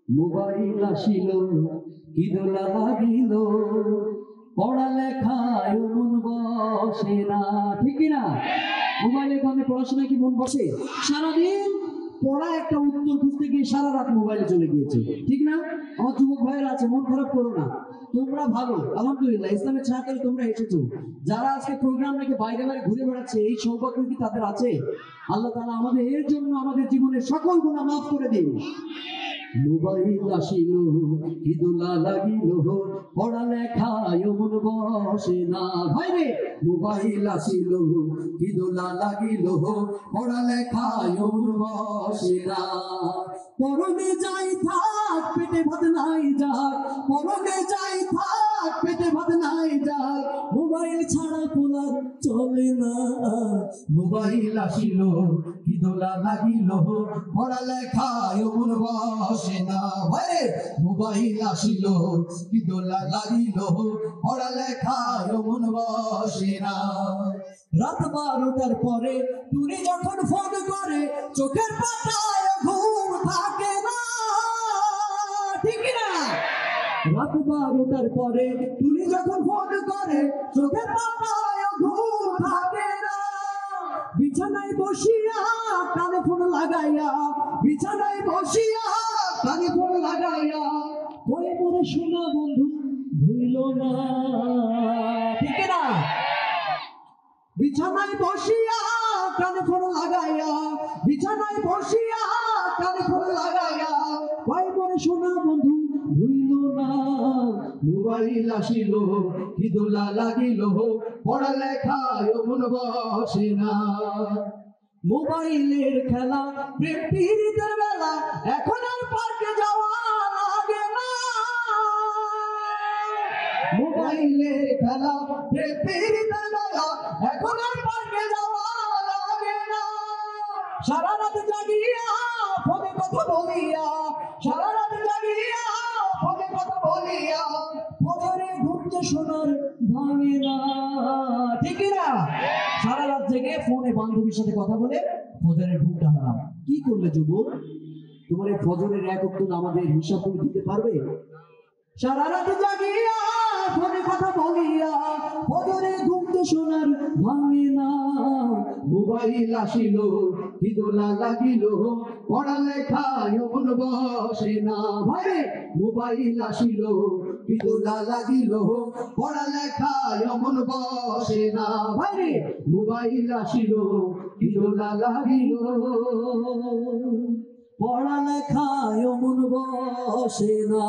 Mobile আসিল কি দোলা লাগিল, পড়ালেখায় মন বসে না, ঠিক না? মোবাইলের কারণে পড়াশোনায় কি মন বসে? সারাদিন পড়া একটা উত্তর খুঁজতে গিয়ে সারা রাত মোবাইলে চলে গিয়েছে, ঠিক না? আমার যুবক ভাইয়েরা আছে, মন খারাপ করো না, তোমরা ভালো, আলহামদুলিল্লাহ ইসলামের ছায়াতলে তোমরা এসেছো। যারা আজকে প্রোগ্রাম রেখে বাইরে বাইরে ঘুরে বেড়াচ্ছে, এই সৌভাগ্য কি তাদের আছে? আল্লাহ তাআলা আমাদের এর জন্য আমাদের জীবনের সকল গুনাহ মাফ করে দিন। মোবাইল আসিল কি দোলা লাগিল, পড়ালেখায় মন বসে না। ভাইরে মোবাইল আসিল কি দোলা লাগিল, পড়ালেখায় মন বসে না। পরনে যাই থাক পেটে ভাত নাই যাক, পরনে যাই থাক পেটে ভাত নাই যাক, মোবাইল ছাড়া পোলার চলে না। মোবাইল আসিল কি দোলা লাগিল, পড়ালেখায় মন বসে না। ভাইরে মোবাইল আসিল কি দোলা লাগিল, পড়ালেখায় মন বসে না। রাত 12টার পরে তুমি যখন ফোন করে, চোখের পাতায় ঘুম থাকে না, ঠিক না? রাত 12টার পরে তুমি যখন ফোন করে, চোখের পাতায় ঘুম থাকে না। বিছানায় বসিয়া কানে ফোন লাগাইয়া, বিছানায় বসিয়া কানে ফোন লাগাইয়া, কয়ে মরে শোনা বন্ধু ভুইল না, ঠিক না? বিছানায় বসিয়া কানে ফোন লাগাইয়া, বিছানায় বসিয়া কানে ফোন লাগাইয়া, কয়ে মরে শোনা বন্ধু ভুইল না। মোবাইল আসিল কি দোলা লাগিল, পড়ালেখায় মন বসে না। মোবাইলের খেলা প্রেম প্রীতির বেলা, এখন আর পার্কে যাওয়া লাগে না। মোবাইলের খেলা প্রেম প্রীতির বেলা, এখন আর পার্কে যাওয়া লাগে না। সারা রাত জাগিয়া ফোনে কথা বলিয়া, সারা রাত জাগিয়া ফোনে কথা বলিয়া, ফজরে ঘুমতে শোনার ভাঙে না, ঠিক না? সারা রাত জেগে ফোনে বান্ধবীর সাথে কথা বলে ফজরের ঘুমটা হারাম। কি করলে যুবক? তোমার এই ফজরের এক ওয়াক্ত নামাজের হিসাব তুমি দিতে পারবে? সারা রাত জাগিয়া ফোনে কথা বলিয়া, ফজরে ঘুমতে শোনার ভাঙে না। মোবাইল আসিল কি দোলা লাগিল, পড়ালেখায় মন বসে না। ভাইরে মোবাইল আসিল কি দোলা লাগিল, পড়ালেখায় মন বসে না। ভাইরে মোবাইল আসিল কি দোলা লাগিল, পড়ালেখায় মন বসে না।